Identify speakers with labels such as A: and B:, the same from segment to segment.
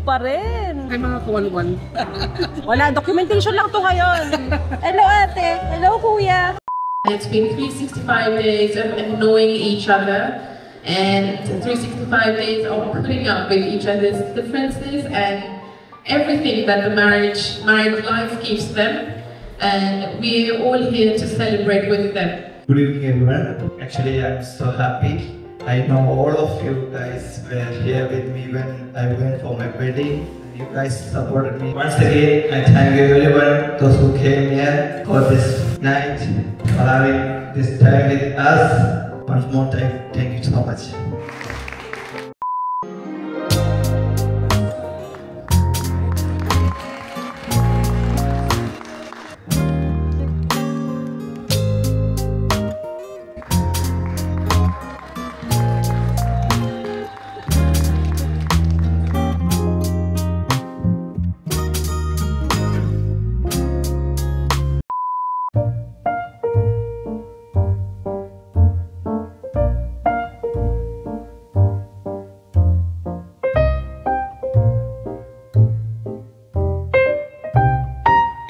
A: pa rin.
B: Ay, mga kawan-wan.
A: Wala, documentation lang to ngayon. Hello ate, hello kuya.
C: It's been 365 days of knowing each other and 365 days of putting up with each other's differences and everything that the married life gives them. And we're all here to celebrate with them.
D: Good evening everyone. Actually I'm so happy. I know all of you guys were here with me when I went for my wedding. You guys supported me. Once again, I thank everyone, those who came here for this night, for having this time with us. Once more time, thank you so much.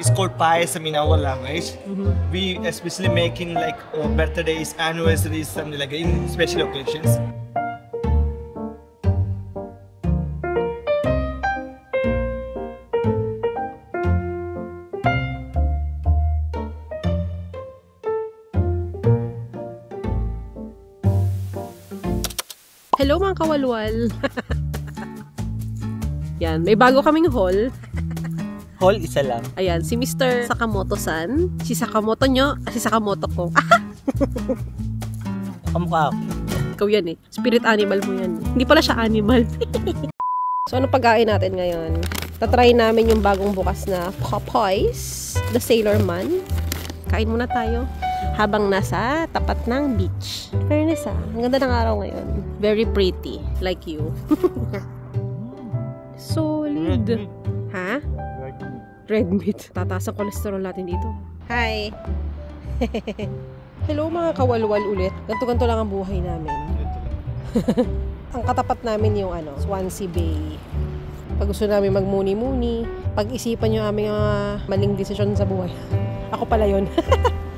E: It's called payasam in our language. We especially making like birthdays, anniversaries, something like that in special occasions.
A: Hello mga kawalwal. Yan, may bago kaming hall.
E: Hall isa lang.
A: Ayan, si Mr. Sakamoto-san. Si Sakamoto nyo, si Sakamoto ko.
E: Kamukha ako.
A: Ikaw yan eh. Spirit animal mo yan. Hindi pala siya animal. So, ano pagkain natin ngayon? Tatry namin yung bagong bukas na Popeyes, the Sailor Man. Kain muna tayo habang nasa tapat ng beach. Fairness ang ganda ng araw ngayon. Very pretty, like you. Solid. Ha? Red meat. Tataas ang cholesterol natin dito. Hi! Hello mga kawalwal ulit. Ganto-ganto lang ang buhay namin. Ang katapat namin yung Swansea Bay. Pag gusto namin magmuni-muni, pag-isipan yung aming maling desisyon sa buhay. Ako pala yun.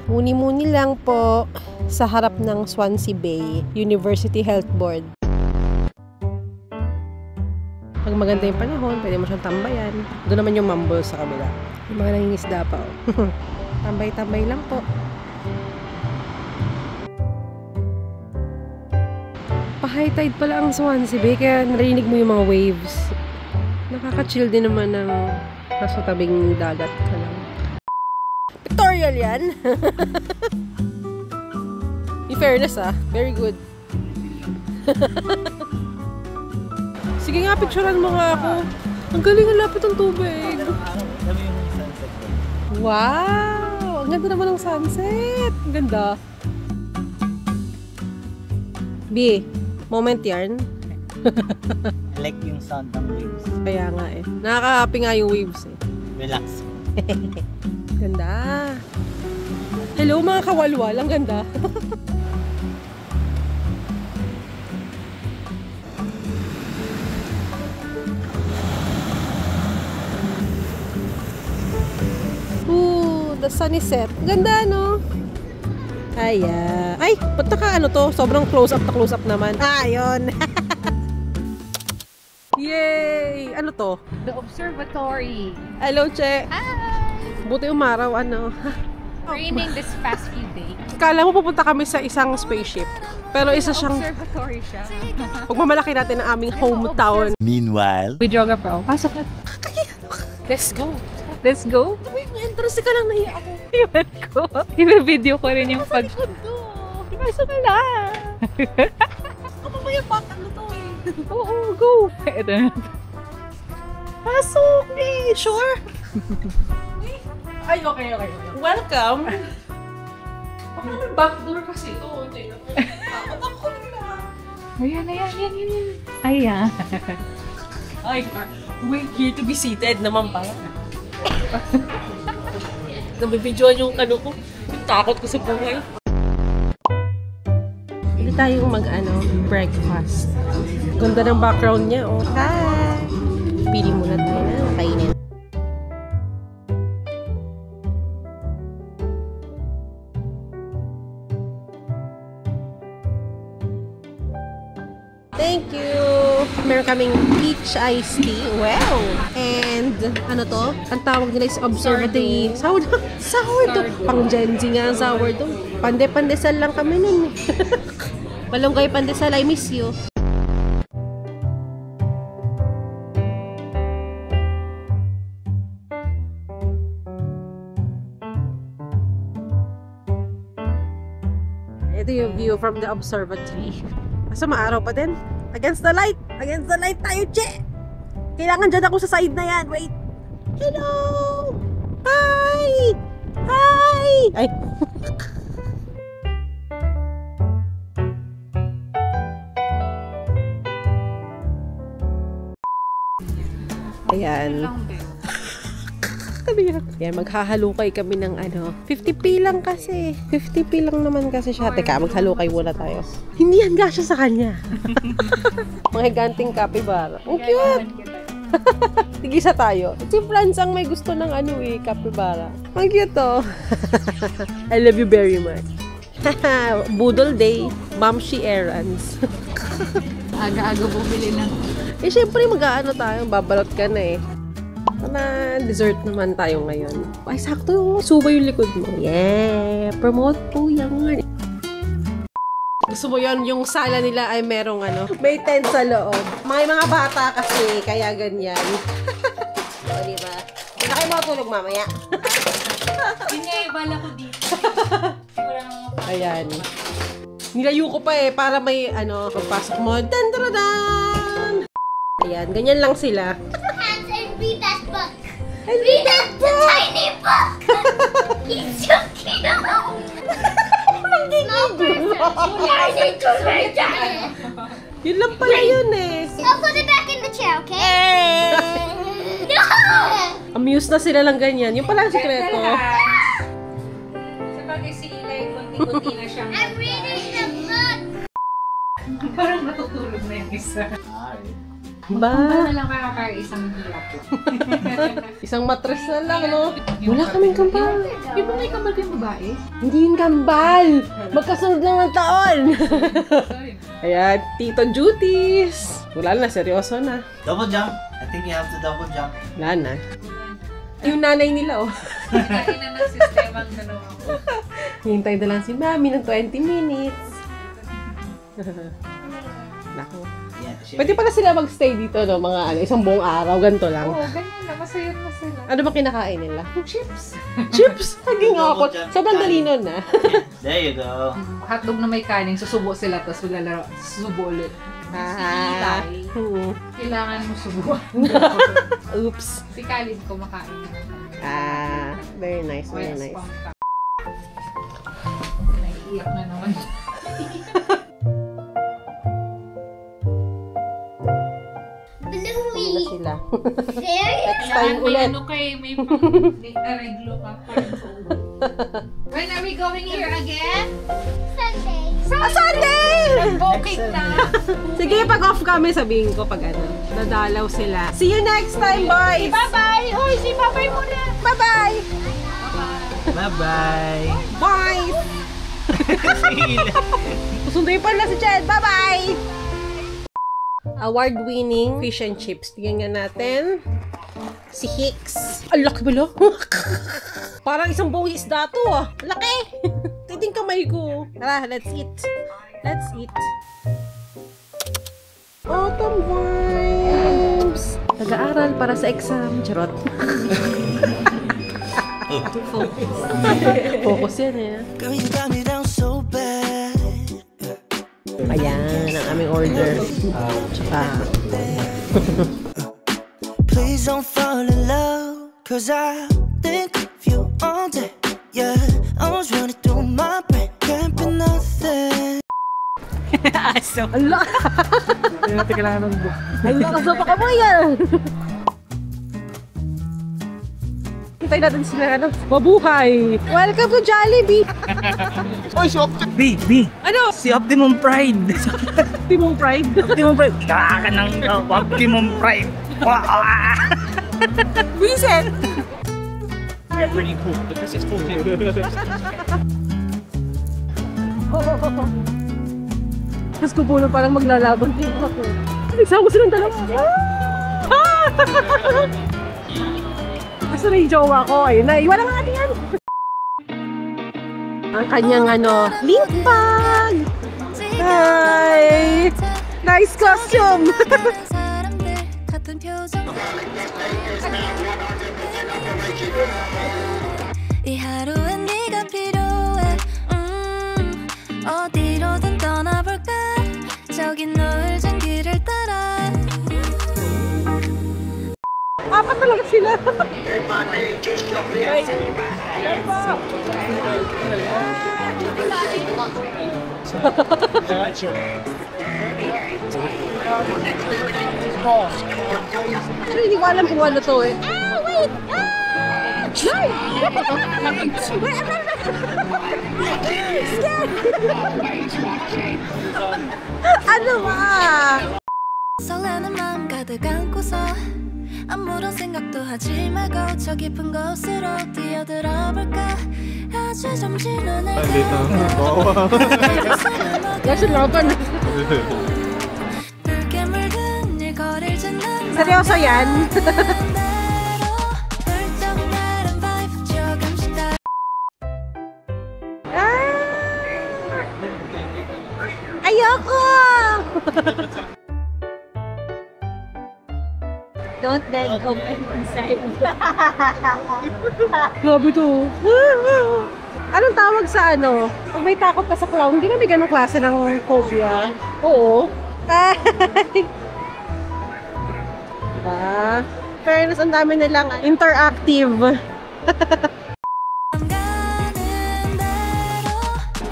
A: Muni-muni lang po sa harap ng Swansea Bay University Health Board. Pag maganda yung panahon, pwede mo siyang tambayan. Doon naman yung mumble sa kabila. Yung mga nangingisda pa. Tambay-tambay lang po. Pa-high tide pala ang Swansea Bay, kaya narinig mo yung mga waves. Nakaka-chill din naman ng nasa tabing dagat ka lang. Pictorial yan! In fairness very good. Sige nga, picturean mo nga ako. Ang galing, ang lapit ng tubig. Wow! Ang ganda naman ng sunset. Ang ganda. B, moment yarn.
E: I like yung sound ng waves.
A: Kaya nga eh. Nakaka-happy nga yung waves eh.
E: Relax.
A: Ganda. Hello mga kawalwal. Ang ganda. The sun is set. Ganda, no? Ay, ay, ba't naka to? Sobrang close-up na close-up naman. Ayun. Yay! Ano to?
F: The observatory.
A: Hello, Che.
F: Hi!
A: Buti umaraw,
F: Raining this past few days.
A: Kala mo pupunta kami sa isang spaceship. Pero isa siyang
F: Observatory siya.
A: pagmamalaki natin ang aming hometown.
E: Meanwhile,
F: Videographer ako. Pasok na. Let's go. Let's go.
A: May entrance ka lang, nahiya ako.
F: Iwan ko. I-video ko rin yung pag... Pasok ka na.
A: Mamaya patak na to eh.
F: Oo, go. Ito na.
A: Pasok eh. Sure? Ay, okay. Welcome. Baka naman backdoor kasi ito. Takot ako nila.
F: Ayan. Ayan.
A: Ay, we're here to be seated naman pala. Nabibidyoan yung ko. Yung takot ko sa buhay. Pili tayong breakfast. Ganda ng background niya, oh. Hi! Pili muna tayo na kainin. Thank you! Meron kaming peach iced tea. Wow! And, ano to? Ang tawag nila is observatory. Sourdough. Sourdough. Pang Gen Z nga ang sourdough. Pande-pandesal lang kami nun. Malunggay pandesal, I miss you. Ito yung view from the observatory. Basta maaraw pa din. Against the light! Against the light tayo, che! Kailangan dyan ako sa side na yan. Wait! Hello! Hi! Hi! Ay! Ayan. Yan, maghahalukay kami ng ano. 50p lang kasi. 50p lang naman kasi siya. Teka, maghalukay muna tayo. Hindi yan gasya sa kanya. Mga higanting capybara. Ang cute! Tigisa tayo. Si Franz ang may gusto ng ano eh, capybara. Ang cute to. I love you very much. Boodle day. Mamshi errands.
F: Aga-aga bumili lang.
A: Eh, syempre mag-aano tayo. Babalot ka na eh. Na dessert naman tayo ngayon. Ay, sakto. Suba yung likod mo. Yeah! Promote po yan. Gusto mo yun, yung sala nila ay merong ano, may tent sa loob. Mga bata kasi, kaya ganyan. O, diba? Hindi na kayo makatulog mamaya.
F: Yun nga yung bala ko dito.
A: Ayan. Nilayo ko pa eh, para may ano, pagpasok mo. Dan-dan-dan! Ayan, ganyan lang sila.
B: Read that book.
A: And
B: Read that tiny book. He's so cute. Small person. I need to read that.
A: Yun lang pala yun eh.
B: I'll put it back in the chair, okay? No!
A: Amused na sila lang ganyan. Yung pala ang sikreto.
F: Sabagay si Eli, konti-konti na siyang
B: I'm reading the book.
F: parang natutulog na yung isa.
A: Ba?
F: Na lang makakaya isang hilap.
A: Isang matres na lang, no? Wala kaming kambal.
F: Di ba may kambal kayong babae?
A: Hindi yung kambal. Magkasunod lang ng taon. Ayan, Tito Duties. Wala na, seryoso na.
E: Double jump. I think you have to double jump.
A: Wala na. Yung nanay nila, oh.
F: Kaya na ng sistema ng dalawa ko.
A: Hintay na lang si Mami ng 20 minutes. Nako. Pwede pala sila magstay dito, no? Mga ano, isang buong araw, ganito lang.
F: Oo, ganyan na. Masaya na sila.
A: Ano ba kinakain nila?
F: Chips.
A: Chips! Naging ako. Sobrang dali nun, ah.
E: There you go.
F: Hotdog na may kanin, susubo sila, tapos maglalaro. Susubo ulit.
A: Ah.
F: Kailangan mo subuan.
A: Oops.
F: Si Kalin kumakain na.
A: Ah, very nice, very nice.
F: Naiiyak na naman.
A: Hindi na sila.
B: Very
A: Next time ulit.
F: Ano kay may reglo ka pa rin sa ulo. When are we going here again?
B: Sunday.
A: Sunday!
F: Booking na!
A: Sige, pag off kami, sabihin ko pag ano, nadalaw sila. See you next time, boys!
F: Bye-bye! Hoy, si Papay muna!
A: Bye-bye!
E: Bye-bye.
A: Boys! Susunduin pala si Chad. Bye-bye! Award-winning fish and chips. Tingnan nga natin. Si Hicks. Ang laki ba lo? Parang isang buong isda to ah. Laki! Titing kamay ko. Tara, let's eat. Let's eat. Autumn vibes. Nag-aaral para sa exam. Charot. Focus yan eh.
G: Girl, you got me down so bad.
A: Ayan, ang aming order. Tsaka,
G: Please don't fall in love, cause I think of you all day. Yeah, I was running through my brain, can't be nothing.
F: Aso.
A: ala!
E: Hindi natin kailangan ng book.
A: Ala, kasama ka mo yan! Hintay natin sila, ano, mabuhay! Welcome to Jollibee!
E: Oy, si Optimum. B.
A: Ano?
E: Si Optimum Pride.
A: Timong Pride?
E: Optimum Pride. Kaka ng Optimum Pride.
A: Vincent!
E: Pretty cool because it's 14.
A: Tapos ko puno parang maglalaban din ako. Nagsama ko silang dalawa. Asa na yung jowa ko? Ayun na, iwan na natin yan. Ang kanyang limpag! Hi! Nice costume!
G: 이 하루엔 네가 필요해 어디로든 떠나볼까 저기 노을진 길을 따라
A: Apat talaga sila. Actually, hindi ko alam kung ano to eh. Wait! Ano ba?
G: 설레는 마음 가득 안고서 아무런 생각도 하지 말고 저 깊은 곳으로 뛰어들어 볼까 아주 잠시 눈을
A: Kasi laban.
G: 붉게 물든 일거리를 짓는
A: Seryoso yan?
G: 훌쩍 마른 vibe 조금씩 다
A: Ayoko!
B: Don't let go inside.
A: Grabe to. Anong tawag sa Pag may takot ka sa clown, hindi kami ganong klase ng phobia. Oo. Diba? Fairness, ang dami nilang interactive.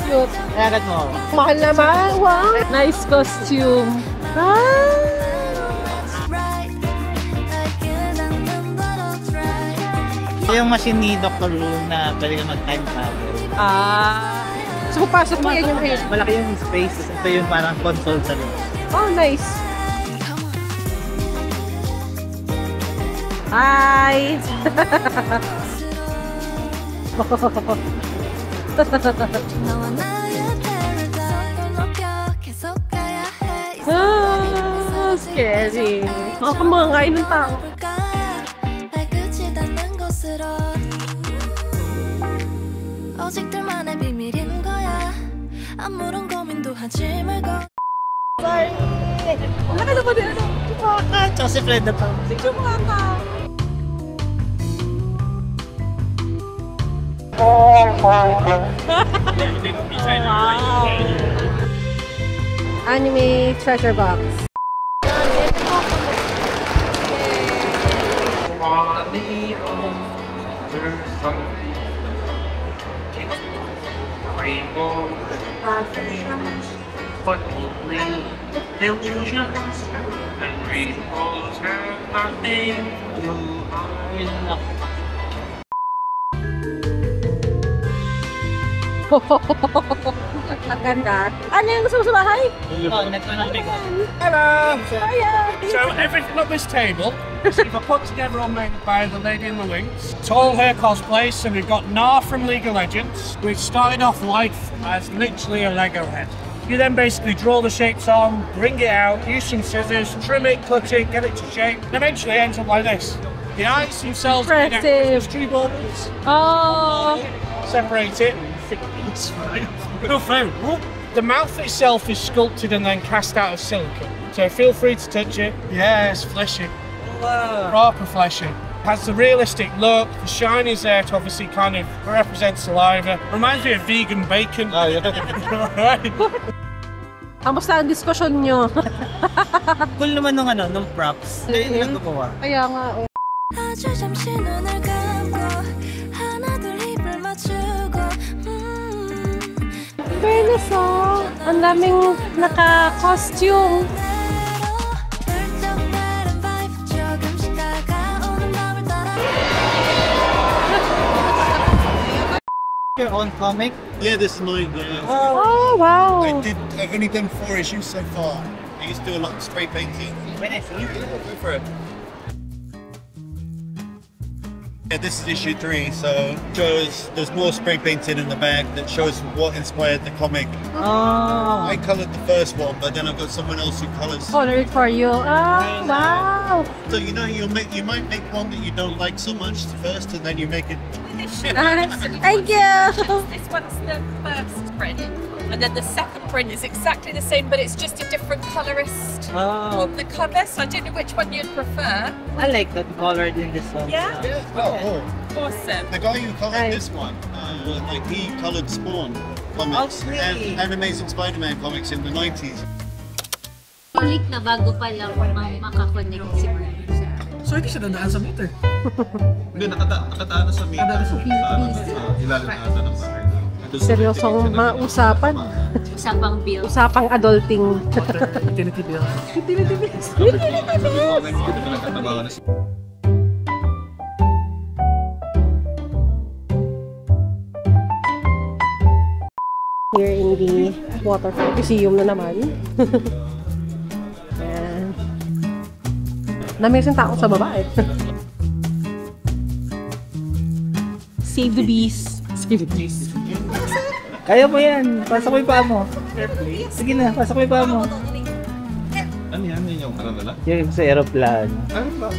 A: Cute.
E: Agad mo.
A: Mahal naman. Wow. Nice costume.
E: Yung machine ni Dr. Lu na pwede ka mag-time travel.
A: So, pasok mo yan yung head.
E: Malaki yung space. Ito yung parang console sa loob.
A: Oh, nice. Hi!
G: 너와 나의 paradise 높여 계속 가야 해
A: scary. Makakamangay ng tao.
G: 발끝이 닿는 곳으로 오직 둘만의 비밀인 거야 아무런 고민도 하지 말고
A: Sorry! Wala ka naman din.
E: Tsaka si Fred na pa.
A: Sige mo ka. Wow! Anime treasure box.
H: But only illusions and rainbows have nothing to hide.
A: Ang ganda. Ano yung gusto mo sa bahay?
H: Hello!
A: Hiya!
H: So everything at this table is either put together or made by the lady in the wings. It's all her cosplay, so we've got Nar from League of Legends. We've started off life as literally a Lego head. You then basically draw the shapes on, bring it out, use some scissors, trim it, cut it, get it to shape, and eventually it ends up like this. The eyes themselves are made out of
A: Impressive.
H: Christmas tree balls.
A: Oh!
H: Separate it. The mouth itself is sculpted and then cast out of silicone. So feel free to touch it. Yeah, it's fleshy. Proper fleshy. Has the realistic look. The shine is there to obviously kind of represent saliva. Reminds me of vegan bacon. Oh, yeah.
A: Kamusta ang diskusyon nyo?
E: Cool naman nung props. Hindi yung nagagawa.
A: Kaya nga, oh.
G: 아주 잠시 눈을 감고 하나 둘 입을 맞추고
A: Fairness, oh. Ang daming naka-costume.
G: 훌쩍 마른 vibe 조금씩 다가오는 맘을 따라
E: Your own comic?
I: Yeah, this is mine. Yeah.
A: Oh, wow.
I: I've only done 4 issues so far. I used to do a lot of spray painting.
E: When I see you.
I: Go for it. Yeah, this is issue 3, so shows there's more spray painted in the back that shows what inspired the comic.
A: Oh.
I: I coloured the first one, but then I've got someone else who colours.
A: Color it for you. Oh, wow.
I: So you know you might make one that you don't like so much first, and then you make it.
A: Thank you.
J: This one's the first print, and then the second print is exactly the same, but it's just a different colorist on the cover. So I don't know which one you'd prefer.
K: I like that colored in this one.
J: Yeah.
I: Oh,
J: Awesome.
I: the guy who coloured this one, like he coloured Spawn comics and Amazing Spider-Man comics in the 90s.
B: Ulit na bago pa lang makakonect si Bruce.
E: So hindi siya dadaan sa meter? Hindi, nakataan na sa meter. Ilalim na ata ng bahay.
A: Seryosong mga usapan.
B: Usapang bill.
A: Usapang adulting.
E: Utility bill.
A: Utility bills. Utility bills. Here in the waterfall museum na naman. Ayan. Namisin tao sa baba eh. Save the bees. Save the bees.
K: Kaya mo yan. Pasok mo yung paa mo. Sige na, pasok mo yung paa mo.
E: Ano yan? Yan yung ano nila?
K: Yung sa aeroplano.
E: Ano ba?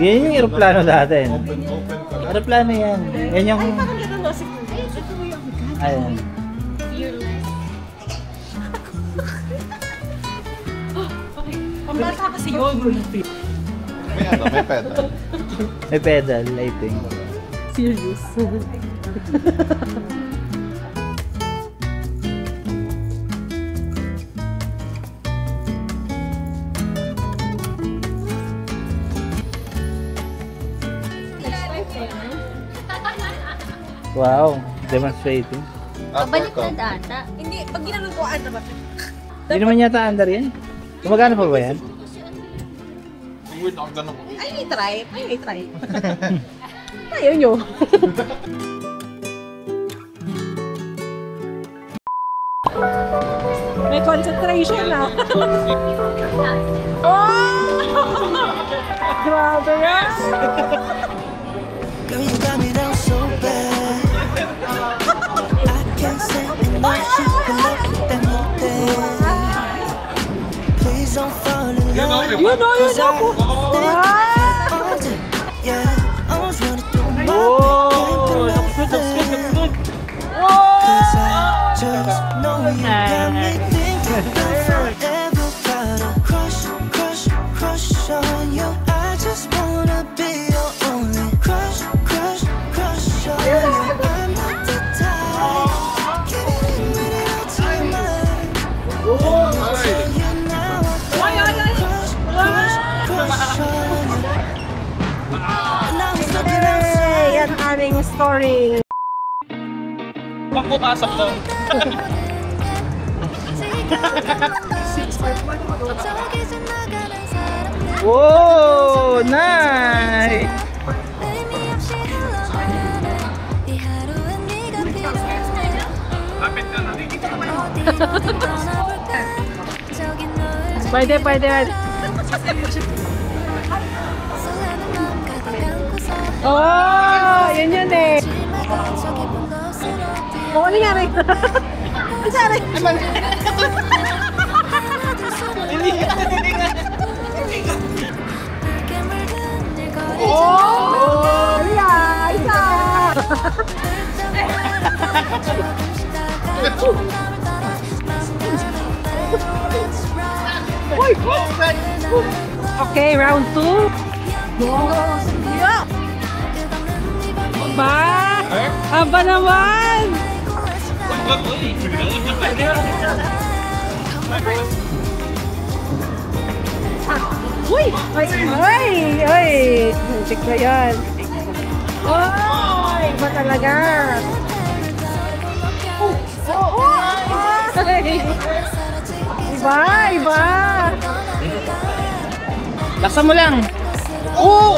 K: Yan yung aeroplano dati.
E: Open ka lang.
K: Aeroplano yan. Yan yung... Ayan.
J: Pambata kasi yun.
E: May ano, may pedal.
K: May pedal, I think.
A: Serious.
K: Wow, demonstrating.
B: Pabalik na data.
J: Hindi, pag ginagawa na ba?
K: Hindi naman yata under yan. Gumagana pa ba yan?
E: Weird ako ganun.
J: I may try.
A: Ayaw nyo. May concentration na. Grabe yan.
L: Girl, you got me down so bad. I can't say enough. She's been looking at me there. Please don't fall in love.
A: You know.
L: Yeah, I was running through my mind.
K: Oh, looks good.
L: Cause I just know you got me thinking I'm forever gotta crush on you. I just wanna be your only crush on you. I'm not the type. Give it a minute, I'll tell you mine. I'll tell you now. Crush on you. And I was looking outside.
A: Yan aming story.
E: Pag pumasok to.
K: Whoa, nice!
A: Pwede. Oh, yun eh. Oh, ano nangyari? Ano nangyari? Oh! Yeah! Isa! Okay, round 2. Yeah! Ba? Aba naman! Uy! Ay! Muntik na yan. Ay! Iba talaga. Iba!
K: Laksan mo lang! Oh!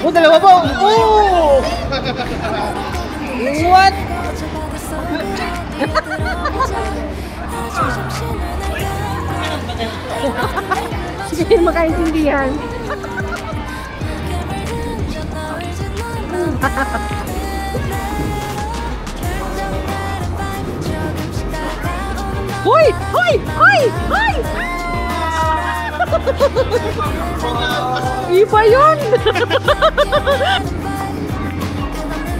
K: Oh, dalawa ba? Oh! What?
A: Kasi kayo makaintindihan. Hoy! Hoy! Hoy! Hoy! Iba yun!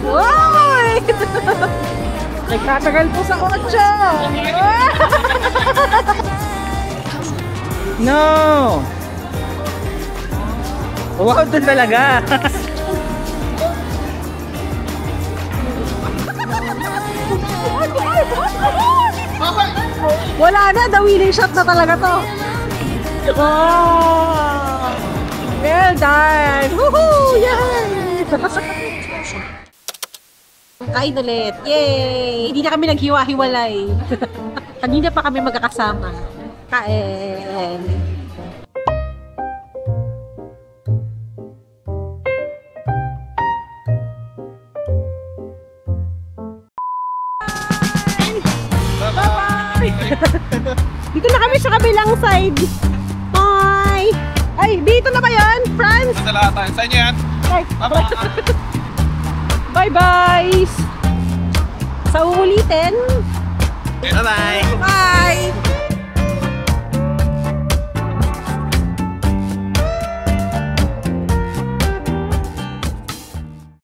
A: Hoy! Nagtatagal po sa kotse!
K: No! Wow, doon talaga!
A: Wala na, the winning shot na talaga to. Oh! Well done! Woohoo! Yay! Kain ulit! Yay! Hindi na kami naghiwa-hiwalay. Kanina pa kami magkakasama. Kain! Dito na kami sa kabilang side. Bye! Ay, dito na ba yan, Franz?
E: Sa lahat. Sa inyo yan.
A: Bye-bye! Sa uulitin.
K: Bye-bye!
A: Bye!